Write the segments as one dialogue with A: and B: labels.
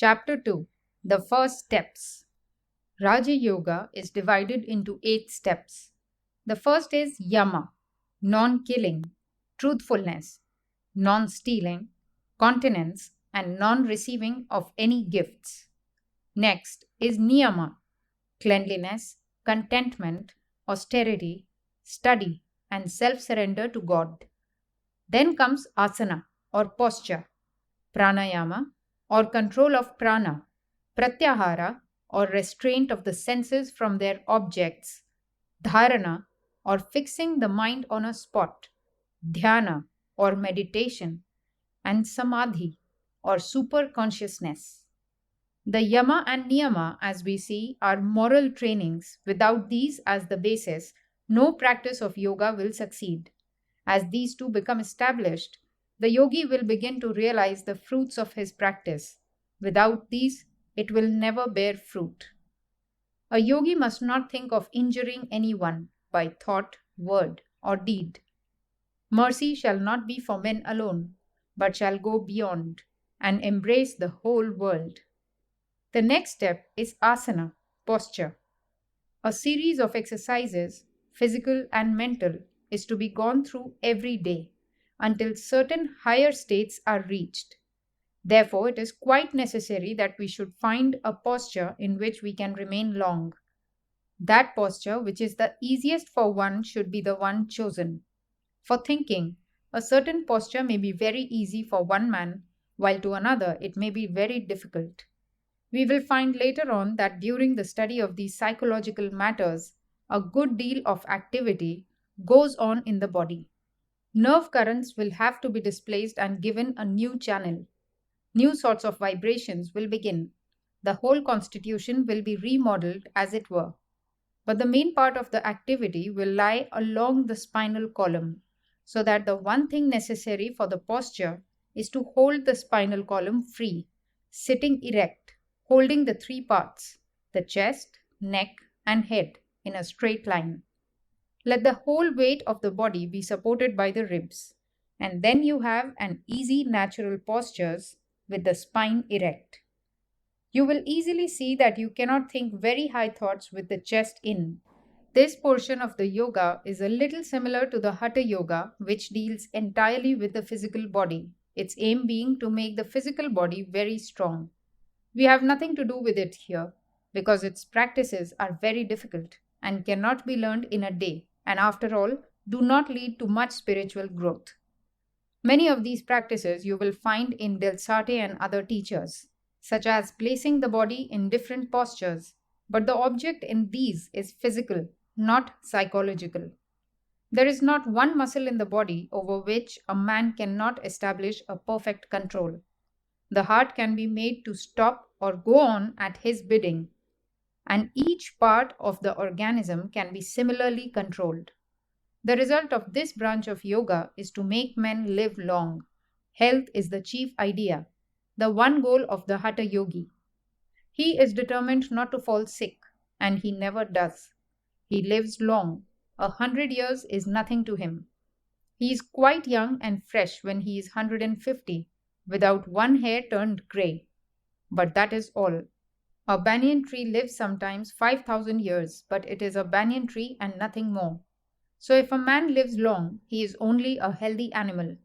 A: Chapter 2. The First Steps. Raja Yoga is divided into 8 steps. The first is Yama, non killing, truthfulness, non stealing, continence, and non receiving of any gifts. Next is Niyama, cleanliness, contentment, austerity, study, and self surrender to God. Then comes asana or posture, pranayama or control of prana, pratyahara or restraint of the senses from their objects, dharana or fixing the mind on a spot, dhyana or meditation, and samadhi or super consciousness. The yama and niyama, as we see, are moral trainings. Without these as the basis, no practice of yoga will succeed. As these two become established, the yogi will begin to realize the fruits of his practice. Without these, it will never bear fruit. A yogi must not think of injuring anyone by thought, word, or deed. Mercy shall not be for men alone, but shall go beyond and embrace the whole world. The next step is asana, posture. A series of exercises, physical and mental, is to be gone through every day until certain higher states are reached. Therefore, it is quite necessary that we should find a posture in which we can remain long. That posture which is the easiest for one should be the one chosen. For thinking, a certain posture may be very easy for one man, while to another it may be very difficult. We will find later on that during the study of these psychological matters, a good deal of activity goes on in the body. Nerve currents will have to be displaced and given a new channel. New sorts of vibrations will begin. The whole constitution will be remodeled, as it were. But the main part of the activity will lie along the spinal column, so that the one thing necessary for the posture is to hold the spinal column free, sitting erect, holding the 3 parts, the chest, neck, and head, in a straight line. Let the whole weight of the body be supported by the ribs, and then you have an easy natural postures with the spine erect. You will easily see that you cannot think very high thoughts with the chest in. This portion of the yoga is a little similar to the Hatha Yoga, which deals entirely with the physical body, its aim being to make the physical body very strong. We have nothing to do with it here, because its practices are very difficult and cannot be learned in a day, and after all, do not lead to much spiritual growth. Many of these practices you will find in Delsarte and other teachers, such as placing the body in different postures, but the object in these is physical, not psychological. There is not one muscle in the body over which a man cannot establish a perfect control. The heart can be made to stop or go on at his bidding, and each part of the organism can be similarly controlled. The result of this branch of yoga is to make men live long. Health is the chief idea, the one goal of the Hatha Yogi. He is determined not to fall sick, and he never does. He lives long. 100 years is nothing to him. He is quite young and fresh when he is 150, without one hair turned grey. But that is all. A banyan tree lives sometimes 5,000 years, but it is a banyan tree and nothing more. So if a man lives long, he is only a healthy animal.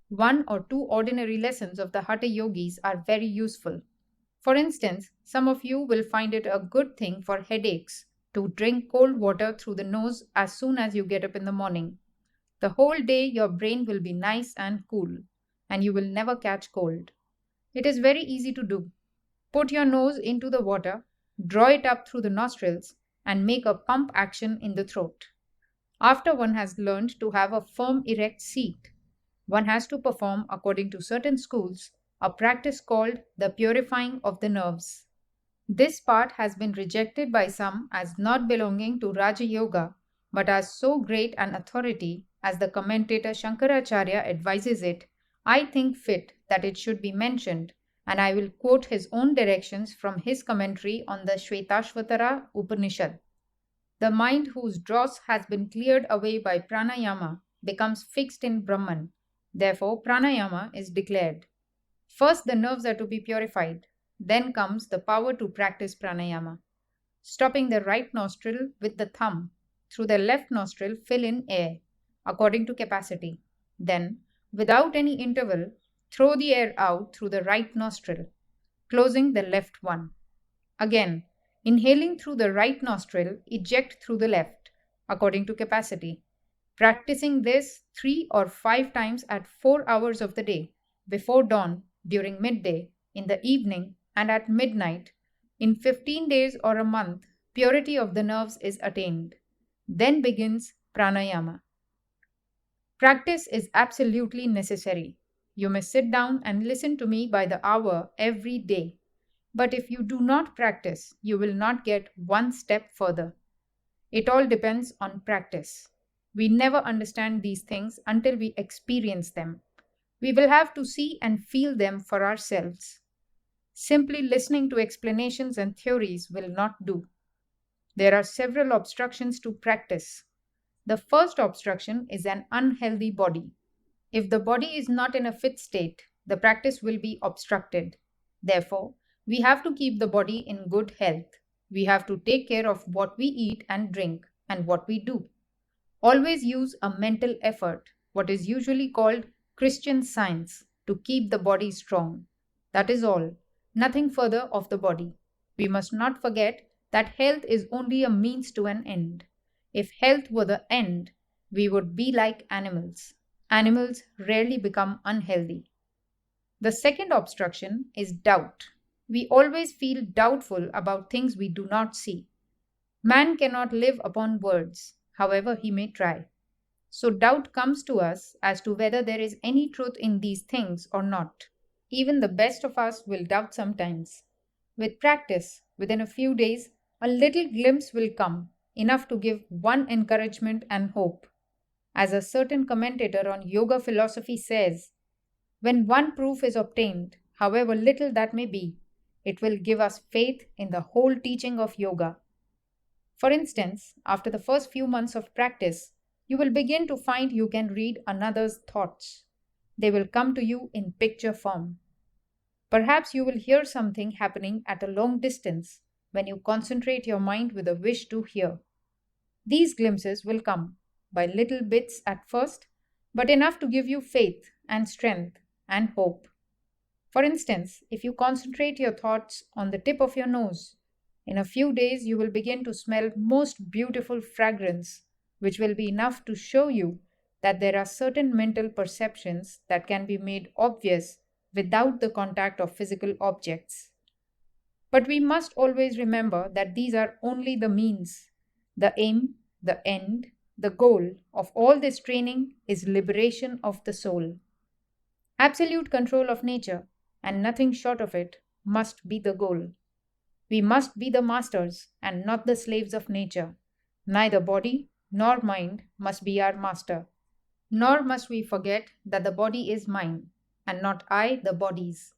A: 1 or 2 ordinary lessons of the Hatha Yogis are very useful. For instance, some of you will find it a good thing for headaches to drink cold water through the nose as soon as you get up in the morning. The whole day your brain will be nice and cool, and you will never catch cold. It is very easy to do. Put your nose into the water, draw it up through the nostrils, and make a pump action in the throat. After one has learned to have a firm erect seat, one has to perform, according to certain schools, a practice called the purifying of the nerves. This part has been rejected by some as not belonging to Raja Yoga, but as so great an authority as the commentator Shankaracharya advises it, I think fit that it should be mentioned, and I will quote his own directions from his commentary on the Shvetashvatara Upanishad. The mind whose dross has been cleared away by pranayama becomes fixed in Brahman. Therefore, pranayama is declared. First, the nerves are to be purified. Then comes the power to practice pranayama. Stopping the right nostril with the thumb, through the left nostril, fill in air according to capacity. Then, without any interval, throw the air out through the right nostril, closing the left one. Again, inhaling through the right nostril, eject through the left, according to capacity. Practicing this 3 or 5 times at 4 hours of the day, before dawn, during midday, in the evening, and at midnight, in 15 days or a month, purity of the nerves is attained. Then begins pranayama. Practice is absolutely necessary. You may sit down and listen to me by the hour every day. But if you do not practice, you will not get one step further. It all depends on practice. We never understand these things until we experience them. We will have to see and feel them for ourselves. Simply listening to explanations and theories will not do. There are several obstructions to practice. The first obstruction is an unhealthy body. If the body is not in a fit state, the practice will be obstructed. Therefore, we have to keep the body in good health. We have to take care of what we eat and drink and what we do. Always use a mental effort, what is usually called Christian Science, to keep the body strong. That is all, nothing further of the body. We must not forget that health is only a means to an end. If health were the end, we would be like animals. Animals rarely become unhealthy. The second obstruction is doubt. We always feel doubtful about things we do not see. Man cannot live upon words, however he may try. So doubt comes to us as to whether there is any truth in these things or not. Even the best of us will doubt sometimes. With practice, within a few days, a little glimpse will come, enough to give one encouragement and hope. As a certain commentator on yoga philosophy says, when one proof is obtained, however little that may be, it will give us faith in the whole teaching of yoga. For instance, after the first few months of practice, you will begin to find you can read another's thoughts. They will come to you in picture form. Perhaps you will hear something happening at a long distance when you concentrate your mind with a wish to hear. These glimpses will come by little bits at first, but enough to give you faith and strength and hope. For instance, if you concentrate your thoughts on the tip of your nose, in a few days you will begin to smell most beautiful fragrance, which will be enough to show you that there are certain mental perceptions that can be made obvious without the contact of physical objects. But we must always remember that these are only the means. The aim, the end, the goal of all this training is liberation of the soul. Absolute control of nature, and nothing short of it, must be the goal. We must be the masters and not the slaves of nature. Neither body nor mind must be our master. Nor must we forget that the body is mine, and not I the body's.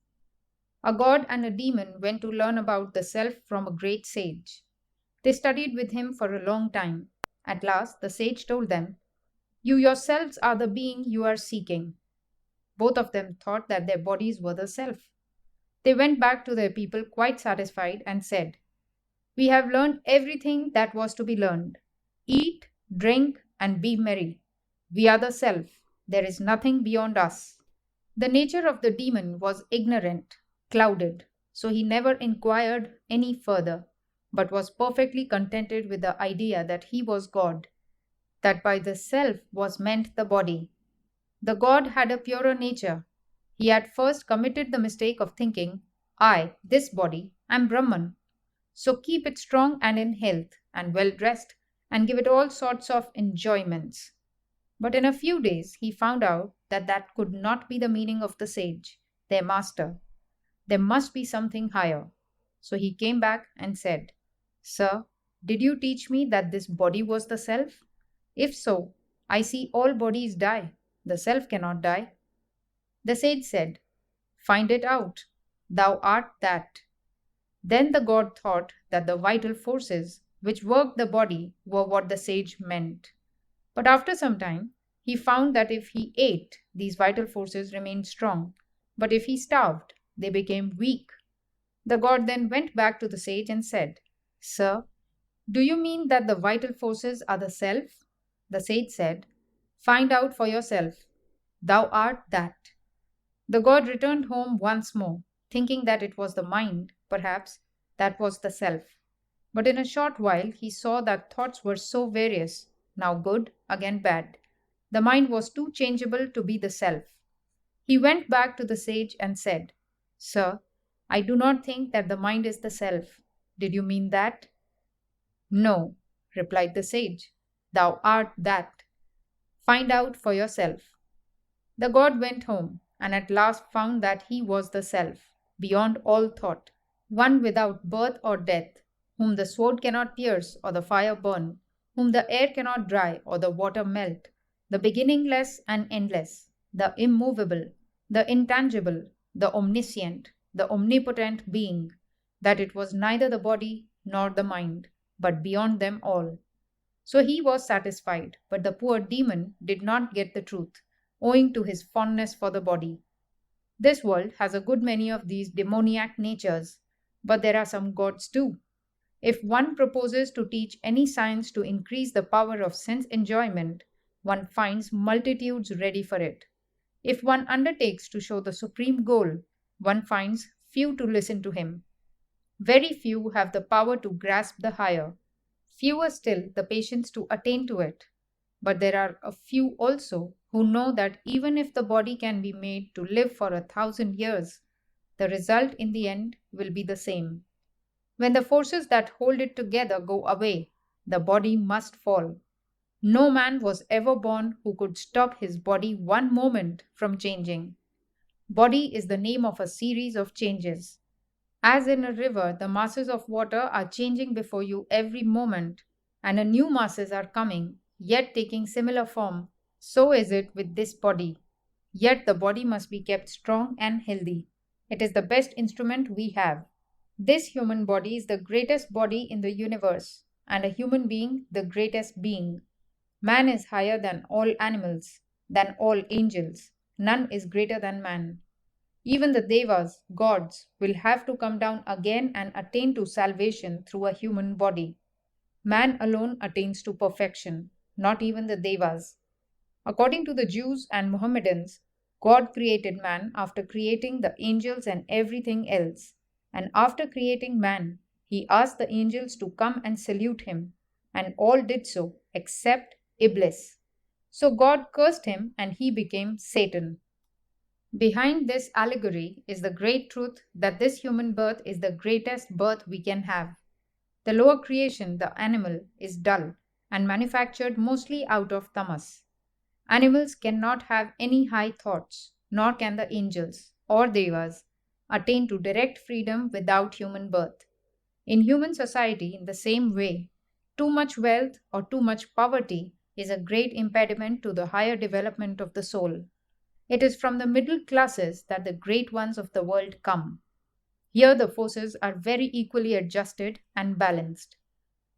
A: A god and a demon went to learn about the self from a great sage. They studied with him for a long time. At last, the sage told them, "You yourselves are the being you are seeking." Both of them thought that their bodies were the self. They went back to their people quite satisfied and said, "We have learned everything that was to be learned. Eat, drink, and be merry. We are the self. There is nothing beyond us." The nature of the demon was ignorant, clouded, so he never inquired any further, but was perfectly contented with the idea that he was God, that by the self was meant the body. The god had a purer nature. He had first committed the mistake of thinking, "I, this body, am Brahman. So keep it strong and in health and well dressed and give it all sorts of enjoyments." But in a few days he found out that that could not be the meaning of the sage, their master. There must be something higher. So he came back and said, "Sir, did you teach me that this body was the self? If so, I see all bodies die. The self cannot die." The sage said, "Find it out. Thou art that." Then the god thought that the vital forces which worked the body were what the sage meant. But after some time, he found that if he ate, these vital forces remained strong, but if he starved, they became weak. The god then went back to the sage and said, Sir, do you mean that the vital forces are the self? The sage said, Find out for yourself. Thou art that. The god returned home once more, thinking that it was the mind, perhaps that was the self. But in a short while he saw that thoughts were so various, now good, again bad. The mind was too changeable to be the self. He went back to the sage and said, Sir, I do not think that the mind is the self. Did you mean that? No, replied the sage. Thou art that. Find out for yourself. The god went home and at last found that he was the self, beyond all thought, one without birth or death, whom the sword cannot pierce or the fire burn, whom the air cannot dry or the water melt, the beginningless and endless, the immovable, the intangible, the omniscient, the omnipotent being, that it was neither the body nor the mind, but beyond them all. So he was satisfied, but the poor demon did not get the truth, owing to his fondness for the body. This world has a good many of these demoniac natures, but there are some gods too. If one proposes to teach any science to increase the power of sense enjoyment, one finds multitudes ready for it. If one undertakes to show the supreme goal, one finds few to listen to him. Very few have the power to grasp the higher, fewer still the patience to attain to it. But there are a few also who know that even if the body can be made to live for 1,000 years, the result in the end will be the same. When the forces that hold it together go away, the body must fall. No man was ever born who could stop his body one moment from changing. Body is the name of a series of changes. As in a river, the masses of water are changing before you every moment, and a new masses are coming, yet taking similar form. So is it with this body. Yet the body must be kept strong and healthy. It is the best instrument we have. This human body is the greatest body in the universe, and a human being the greatest being. Man is higher than all animals, than all angels. None is greater than man. Even the devas, gods, will have to come down again and attain to salvation through a human body. Man alone attains to perfection, not even the devas. According to the Jews and Mohammedans, God created man after creating the angels and everything else. And after creating man, he asked the angels to come and salute him, and all did so except Iblis. So God cursed him and he became Satan. Behind this allegory is the great truth that this human birth is the greatest birth we can have. The lower creation, the animal, is dull and manufactured mostly out of tamas. Animals cannot have any high thoughts, nor can the angels or devas attain to direct freedom without human birth. In human society, in the same way, too much wealth or too much poverty is a great impediment to the higher development of the soul. It is from the middle classes that the great ones of the world come. Here the forces are very equally adjusted and balanced.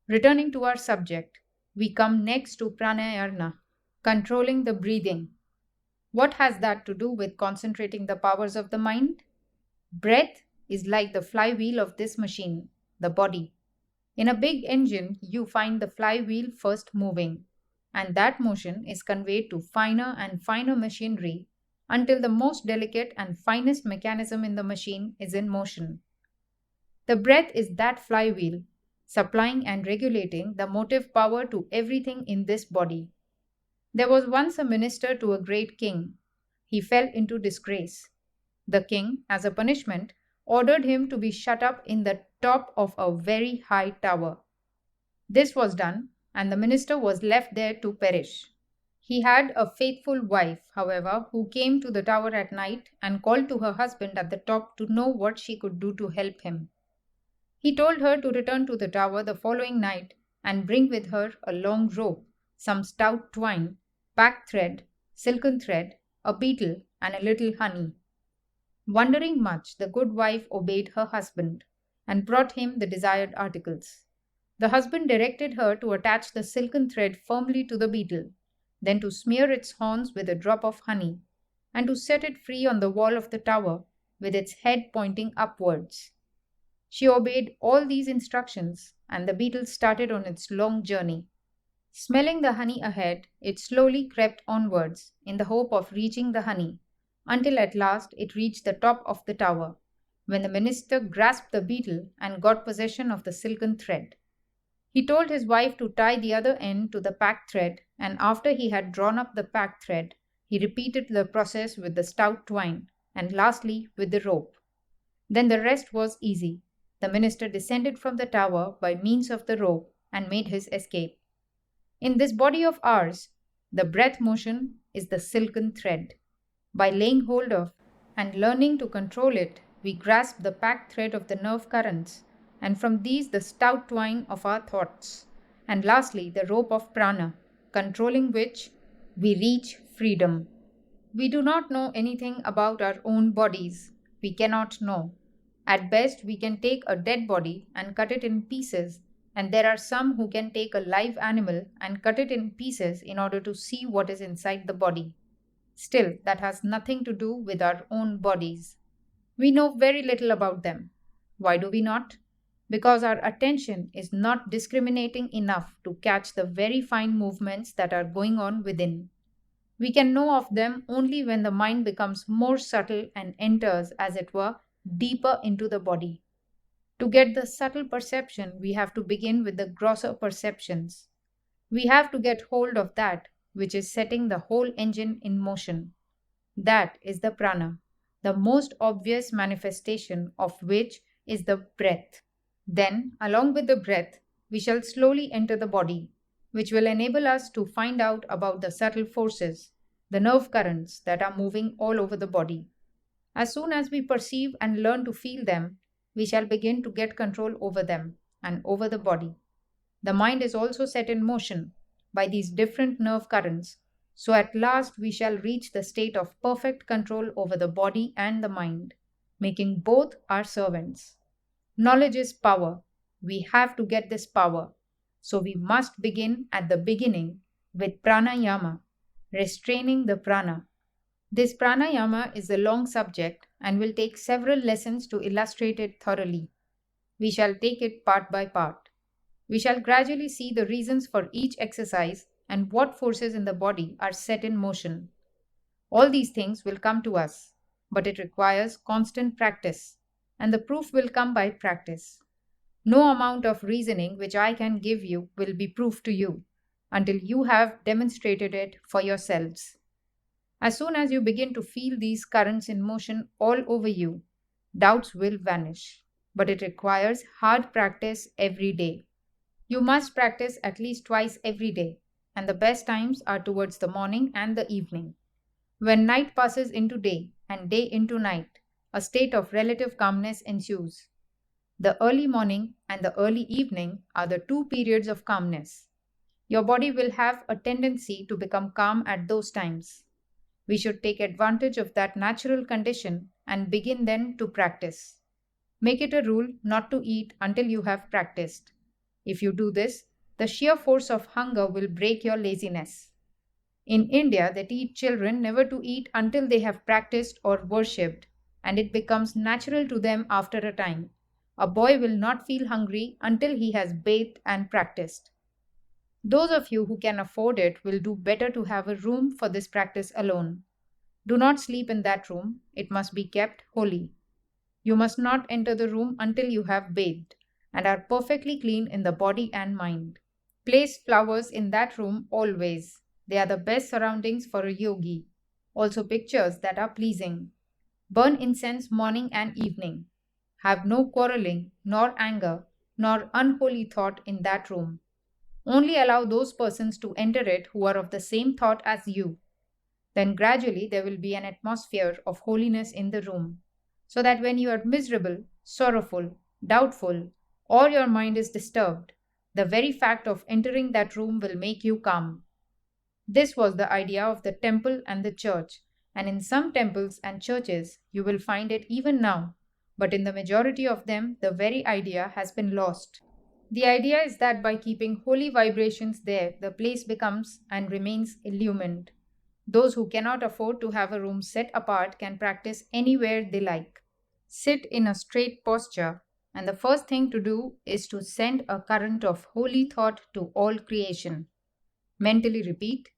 A: Returning to our subject, we come next to pranayama, controlling the breathing. What has that to do with concentrating the powers of the mind? Breath is like the flywheel of this machine, the body. In a big engine, you find the flywheel first moving, and that motion is conveyed to finer and finer machinery until the most delicate and finest mechanism in the machine is in motion. The breath is that flywheel, supplying and regulating the motive power to everything in this body. There was once a minister to a great king. He fell into disgrace. The king, as a punishment, ordered him to be shut up in the top of a very high tower. This was done, and the minister was left there to perish. He had a faithful wife, however, who came to the tower at night and called to her husband at the top to know what she could do to help him. He told her to return to the tower the following night and bring with her a long rope, some stout twine, packed thread, silken thread, a beetle, and a little honey. Wondering much, the good wife obeyed her husband and brought him the desired articles. The husband directed her to attach the silken thread firmly to the beetle, then to smear its horns with a drop of honey, and to set it free on the wall of the tower with its head pointing upwards. She obeyed all these instructions, and the beetle started on its long journey. Smelling the honey ahead, it slowly crept onwards in the hope of reaching the honey, until at last it reached the top of the tower, when the minister grasped the beetle and got possession of the silken thread. He told his wife to tie the other end to the pack thread, and after he had drawn up the pack thread, he repeated the process with the stout twine, and lastly with the rope. Then the rest was easy. The minister descended from the tower by means of the rope and made his escape. In this body of ours, the breath motion is the silken thread. By laying hold of and learning to control it, we grasp the packed thread of the nerve currents, and from these the stout twine of our thoughts, and lastly the rope of prana, controlling which we reach freedom. We do not know anything about our own bodies. We cannot know. At best, we can take a dead body and cut it in pieces, and there are some who can take a live animal and cut it in pieces in order to see what is inside the body. Still, that has nothing to do with our own bodies. We know very little about them. Why do we not? Because our attention is not discriminating enough to catch the very fine movements that are going on within. We can know of them only when the mind becomes more subtle and enters, as it were, deeper into the body. To get the subtle perception, we have to begin with the grosser perceptions. We have to get hold of that which is setting the whole engine in motion. That is the prana, the most obvious manifestation of which is the breath. Then, along with the breath, we shall slowly enter the body, which will enable us to find out about the subtle forces, the nerve currents that are moving all over the body. As soon as we perceive and learn to feel them, we shall begin to get control over them and over the body. The mind is also set in motion by these different nerve currents, so at last we shall reach the state of perfect control over the body and the mind, making both our servants. Knowledge is power. We have to get this power. So we must begin at the beginning with pranayama, restraining the prana. This pranayama is a long subject and will take several lessons to illustrate it thoroughly. We shall take it part by part. We shall gradually see the reasons for each exercise and what forces in the body are set in motion. All these things will come to us, but it requires constant practice, and the proof will come by practice. No amount of reasoning which I can give you will be proof to you until you have demonstrated it for yourselves. As soon as you begin to feel these currents in motion all over you, doubts will vanish. But it requires hard practice every day. You must practice at least twice every day, and the best times are towards the morning and the evening. When night passes into day and day into night, a state of relative calmness ensues. The early morning and the early evening are the two periods of calmness. Your body will have a tendency to become calm at those times. We should take advantage of that natural condition and begin then to practice. Make it a rule not to eat until you have practiced. If you do this, the sheer force of hunger will break your laziness. In India, they teach children never to eat until they have practiced or worshipped, and it becomes natural to them after a time. A boy will not feel hungry until he has bathed and practiced. Those of you who can afford it will do better to have a room for this practice alone. Do not sleep in that room, it must be kept holy. You must not enter the room until you have bathed and are perfectly clean in the body and mind. Place flowers in that room always. They are the best surroundings for a yogi. Also pictures that are pleasing. Burn incense morning and evening. Have no quarreling, nor anger, nor unholy thought in that room. Only allow those persons to enter it who are of the same thought as you. Then gradually there will be an atmosphere of holiness in the room, so that when you are miserable, sorrowful, doubtful, or your mind is disturbed, the very fact of entering that room will make you calm. This was the idea of the temple and the church, and in some temples and churches you will find it even now, but in the majority of them the very idea has been lost. The idea is that by keeping holy vibrations there, the place becomes and remains illumined. Those who cannot afford to have a room set apart can practice anywhere they like. Sit in a straight posture, And the first thing to do is to send a current of holy thought to all creation. Mentally repeat,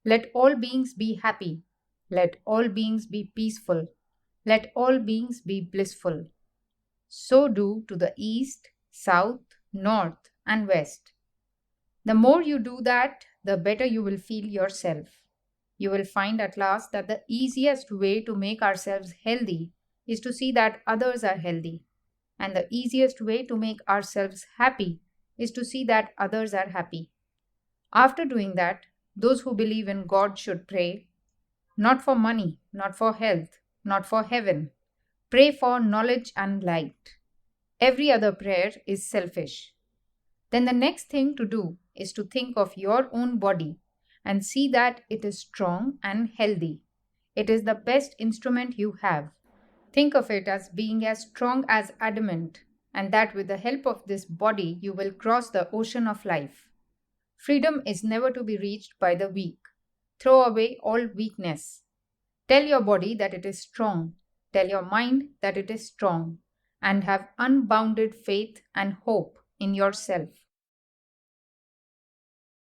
A: let all beings be happy. Let all beings be peaceful. Let all beings be blissful. So do to the east, south, north, and west. The more you do that, the better you will feel yourself. You will find at last that the easiest way to make ourselves healthy is to see that others are healthy. And the easiest way to make ourselves happy is to see that others are happy. After doing that, those who believe in God should pray, not for money, not for health, not for heaven. Pray for knowledge and light. Every other prayer is selfish. Then the next thing to do is to think of your own body and see that it is strong and healthy. It is the best instrument you have. Think of it as being as strong as adamant, and that with the help of this body you will cross the ocean of life. Freedom is never to be reached by the weak. Throw away all weakness. Tell your body that it is strong. Tell your mind that it is strong. And have unbounded faith and hope in yourself.